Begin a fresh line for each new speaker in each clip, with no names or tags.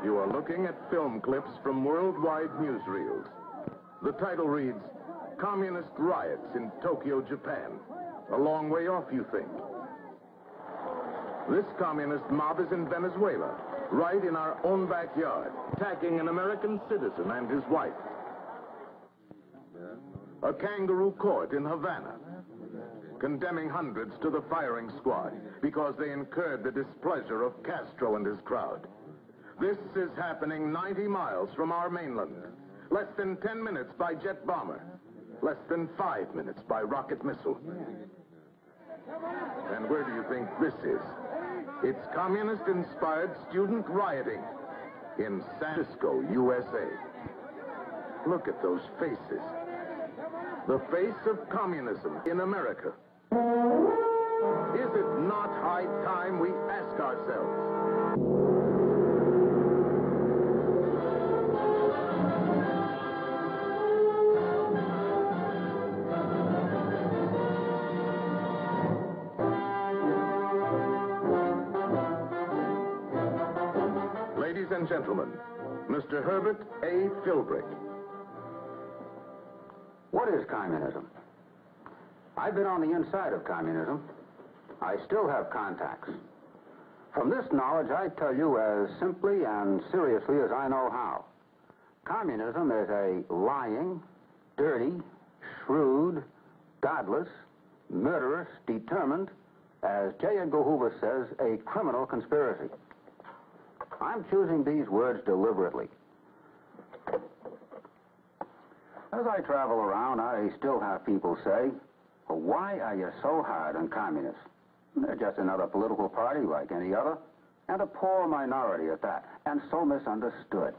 You are looking at film clips from worldwide newsreels. The title reads, Communist Riots in Tokyo, Japan. A long way off, you think? This communist mob is in Venezuela, right in our own backyard, attacking an American citizen and his wife. A kangaroo court in Havana, condemning hundreds to the firing squad because they incurred the displeasure of Castro and his crowd. This is happening 90 miles from our mainland. Less than 10 minutes by jet bomber. Less than 5 minutes by rocket missile. And where do you think this is? It's communist-inspired student rioting in San Francisco, USA. Look at those faces. The face of communism in America. Is it not high time we ask ourselves? Ladies and gentlemen, Mr. Herbert A. Philbrick.
What is communism? I've been on the inside of communism. I still have contacts. From this knowledge, I tell you as simply and seriously as I know how. Communism is a lying, dirty, shrewd, godless, murderous, determined, as J. Edgar Hoover says, a criminal conspiracy. I'm choosing these words deliberately. As I travel around, I still have people say, well, why are you so hard on communists? They're just another political party like any other, and a poor minority at that, and so misunderstood.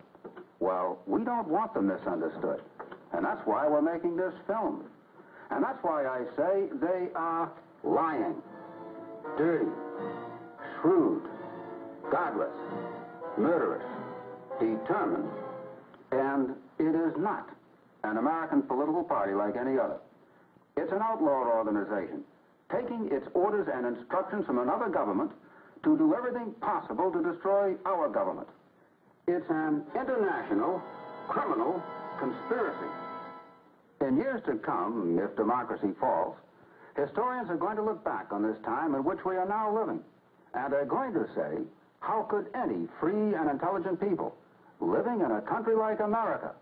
Well, we don't want them misunderstood, and that's why we're making this film. And that's why I say they are lying, dirty, shrewd, godless, murderous, determined, and it is not an American political party like any other. It's an outlawed organization, taking its orders and instructions from another government to do everything possible to destroy our government. It's an international criminal conspiracy. In years to come, if democracy falls, historians are going to look back on this time in which we are now living, and they're going to say, how could any free and intelligent people living in a country like America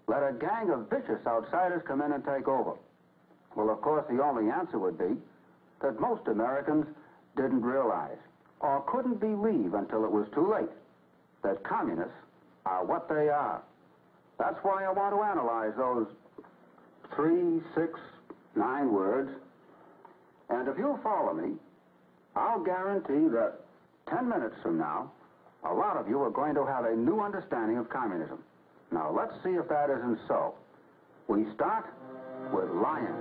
let a gang of vicious outsiders come in and take over? Well, of course, the only answer would be that most Americans didn't realize or couldn't believe until it was too late that communists are what they are. That's why I want to analyze those 3, 6, 9 words. And if you'll follow me, I'll guarantee that 10 minutes from now, a lot of you are going to have a new understanding of communism. Now, let's see if that isn't so. We start with lying.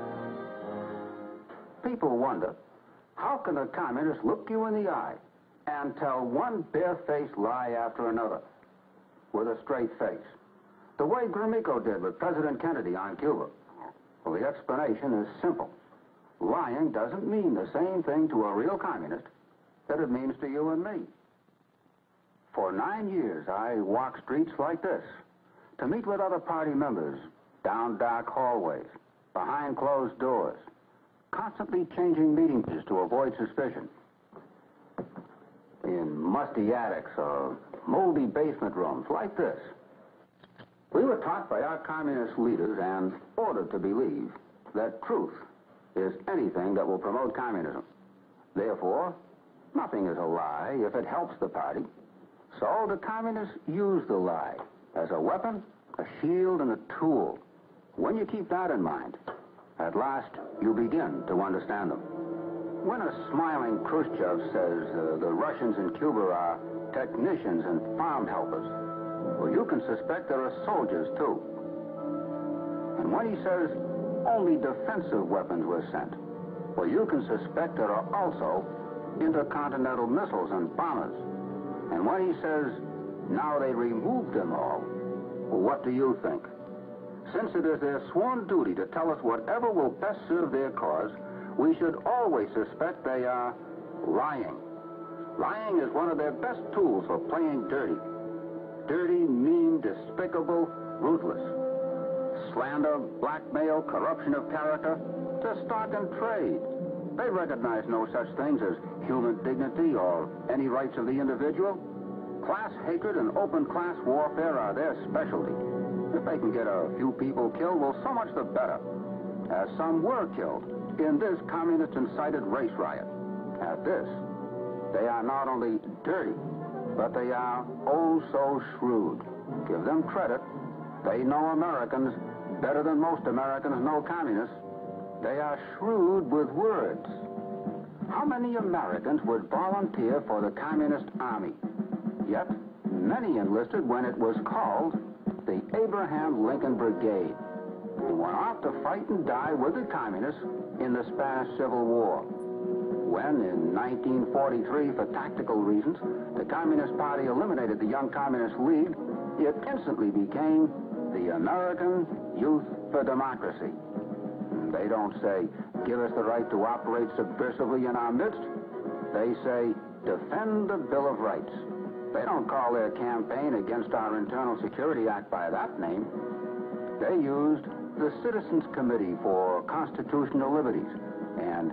People wonder, how can a communist look you in the eye and tell one bare-faced lie after another with a straight face, the way Gromyko did with President Kennedy on Cuba? Well, the explanation is simple. Lying doesn't mean the same thing to a real communist that it means to you and me. For 9 years, I walked streets like this to meet with other party members down dark hallways, behind closed doors, constantly changing meeting places to avoid suspicion. In musty attics or moldy basement rooms like this. We were taught by our communist leaders and ordered to believe that truth is anything that will promote communism. Therefore, nothing is a lie if it helps the party. So the communists use the lie as a weapon, a shield, and a tool. When you keep that in mind, at last you begin to understand them. When a smiling Khrushchev says the Russians in Cuba are technicians and farm helpers, well, you can suspect there are soldiers too. And when he says only defensive weapons were sent, well, you can suspect there are also intercontinental missiles and bombers. And when he says, now they removed them all, well, what do you think? Since it is their sworn duty to tell us whatever will best serve their cause, we should always suspect they are lying. Lying is one of their best tools for playing dirty. Dirty, mean, despicable, ruthless. Slander, blackmail, corruption of character, to stock and trade. They recognize no such things as human dignity or any rights of the individual. Class hatred and open class warfare are their specialty. If they can get a few people killed, well, so much the better. As some were killed in this communist-incited race riot. At this, they are not only dirty, but they are oh so shrewd. Give them credit. They know Americans better than most Americans know communists. They are shrewd with words. How many Americans would volunteer for the Communist Army? Yet, many enlisted when it was called the Abraham Lincoln Brigade, and went off to fight and die with the Communists in the Spanish Civil War. When, in 1943, for tactical reasons, the Communist Party eliminated the Young Communist League, it instantly became the American Youth for Democracy. They don't say, give us the right to operate subversively in our midst. They say, defend the Bill of Rights. They don't call their campaign against our Internal Security Act by that name. They used the Citizens Committee for Constitutional Liberties and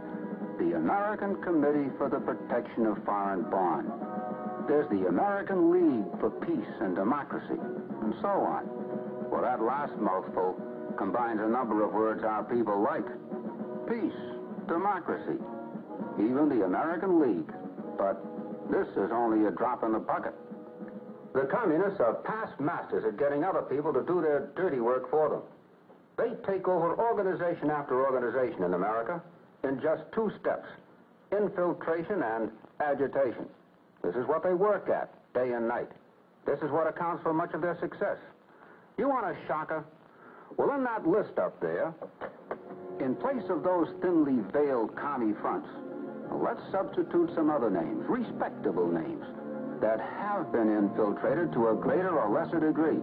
the American Committee for the Protection of Foreign Bond. There's the American League for Peace and Democracy, and so on. Well, that last mouthful combines a number of words our people like. Peace, democracy, even the American League. But this is only a drop in the bucket. The communists are past masters at getting other people to do their dirty work for them. They take over organization after organization in America in just 2 steps: infiltration and agitation. This is what they work at, day and night. This is what accounts for much of their success. You want a shocker? Well, in that list up there, in place of those thinly veiled commie fronts, let's substitute some other names, respectable names, that have been infiltrated to a greater or lesser degree.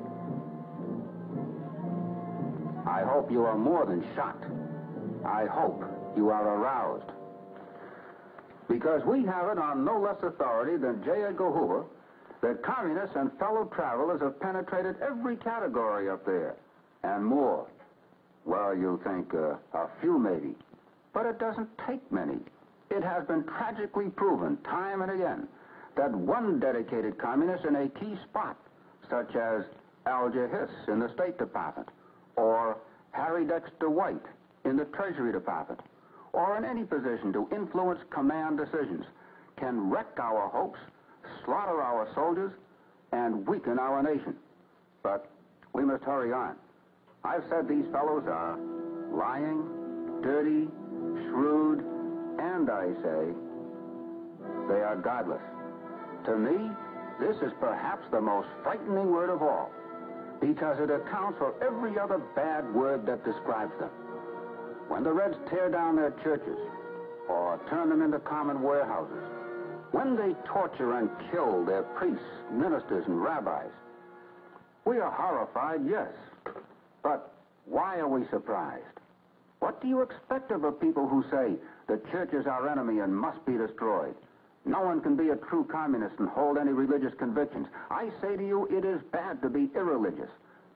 I hope you are more than shocked. I hope you are aroused. Because we have it on no less authority than J. Edgar Hoover that communists and fellow travelers have penetrated every category up there, and more. Well, you think a few maybe, but it doesn't take many. It has been tragically proven time and again that one dedicated communist in a key spot, such as Alger Hiss in the State Department, or Harry Dexter White in the Treasury Department, or in any position to influence command decisions, can wreck our hopes, slaughter our soldiers, and weaken our nation. But we must hurry on. I've said these fellows are lying, dirty, shrewd, and I say they are godless. To me, this is perhaps the most frightening word of all, because it accounts for every other bad word that describes them. When the Reds tear down their churches or turn them into common warehouses, when they torture and kill their priests, ministers, and rabbis, we are horrified, yes. But why are we surprised? What do you expect of a people who say the church is our enemy and must be destroyed? No one can be a true communist and hold any religious convictions. I say to you, it is bad to be irreligious,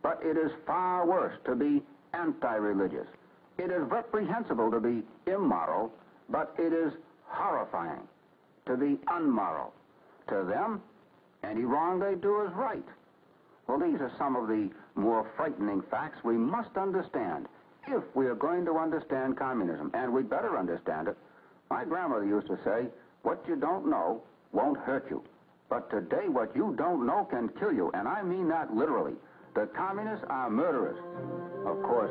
but it is far worse to be anti-religious. It is reprehensible to be immoral, but it is horrifying to be unmoral. To them, any wrong they do is right. Well, these are some of the more frightening facts we must understand if we are going to understand communism, and we'd better understand it. My grandmother used to say, what you don't know won't hurt you. But today, what you don't know can kill you, and I mean that literally. The communists are murderers. Of course,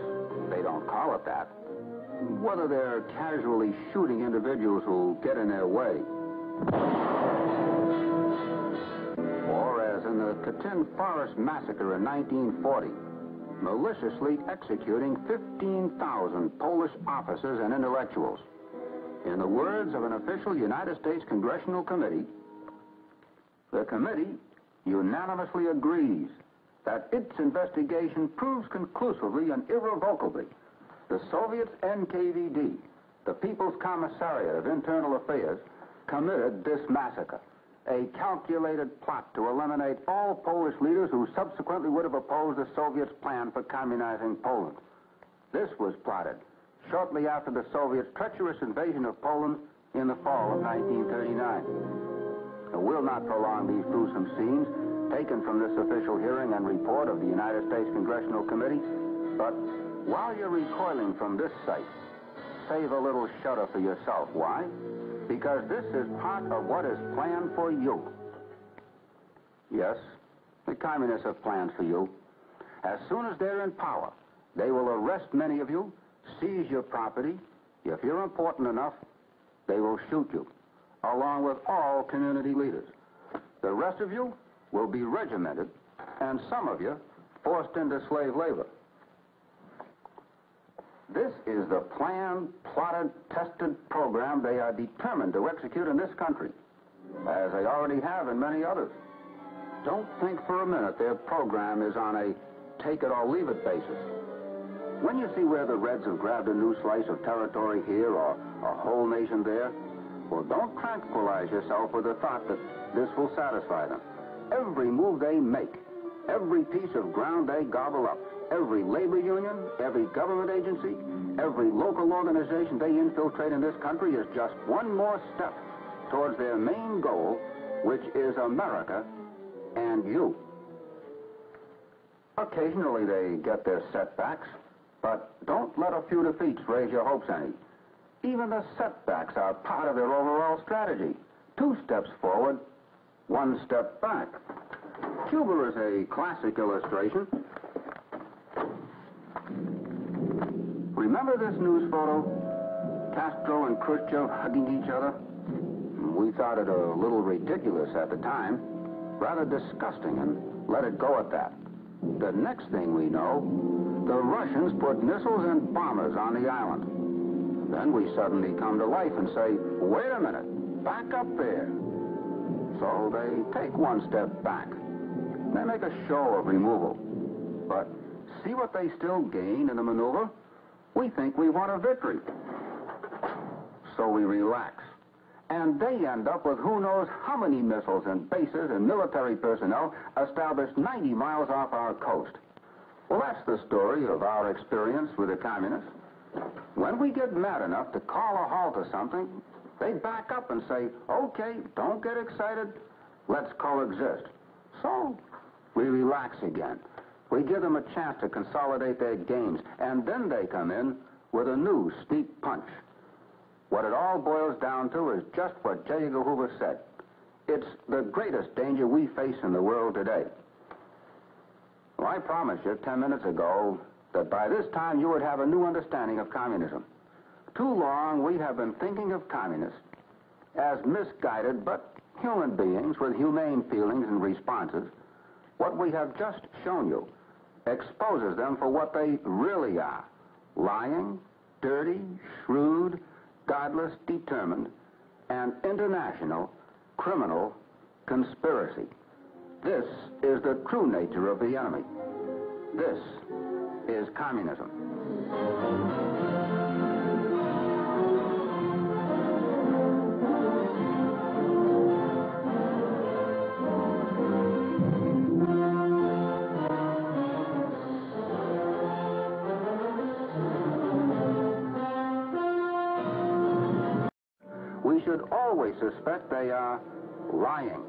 they don't call it that. Whether they're casually shooting individuals who get in their way, or as in the Katyn Forest Massacre in 1940, maliciously executing 15,000 Polish officers and intellectuals. In the words of an official United States Congressional Committee, the committee unanimously agrees that its investigation proves conclusively and irrevocably the Soviet NKVD, the People's Commissariat of Internal Affairs, committed this massacre, a calculated plot to eliminate all Polish leaders who subsequently would have opposed the Soviets' plan for communizing Poland. This was plotted shortly after the Soviets' treacherous invasion of Poland in the fall of 1939. We'll not prolong these gruesome scenes taken from this official hearing and report of the United States Congressional Committee, but while you're recoiling from this sight, save a little shudder for yourself. Why? Because this is part of what is planned for you. Yes, the communists have plans for you. As soon as they're in power, they will arrest many of you, seize your property. If you're important enough, they will shoot you, along with all community leaders. The rest of you will be regimented, and some of you forced into slave labor. This is the planned, plotted, tested program they are determined to execute in this country, as they already have in many others. Don't think for a minute their program is on a take-it-or-leave-it basis. When you see where the Reds have grabbed a new slice of territory here or a whole nation there, well, don't tranquilize yourself with the thought that this will satisfy them. Every move they make, every piece of ground they gobble up, every labor union, every government agency, every local organization they infiltrate in this country is just one more step towards their main goal, which is America and you. Occasionally they get their setbacks, but don't let a few defeats raise your hopes any. Even the setbacks are part of their overall strategy. 2 steps forward, 1 step back. Cuba is a classic illustration. Remember this news photo? Castro and Khrushchev hugging each other? We thought it a little ridiculous at the time, rather disgusting, and let it go at that. The next thing we know, the Russians put missiles and bombers on the island. Then we suddenly come to life and say, wait a minute, back up there. So they take 1 step back. They make a show of removal. But see what they still gain in the maneuver? We think we won a victory. So we relax. And they end up with who knows how many missiles and bases and military personnel established 90 miles off our coast. Well, that's the story of our experience with the communists. When we get mad enough to call a halt to something, they back up and say, okay, don't get excited, let's coexist. So we relax again. We give them a chance to consolidate their gains, and then they come in with a new sneak punch. What it all boils down to is just what J. Edgar Hoover said. It's the greatest danger we face in the world today. Well, I promised you 10 minutes ago that by this time you would have a new understanding of communism. Too long we have been thinking of communists as misguided but human beings with humane feelings and responses. What we have just shown you exposes them for what they really are: lying, dirty, shrewd, godless, determined, and international criminal conspiracy. This is the true nature of the enemy. This is communism. We should always suspect they are lying.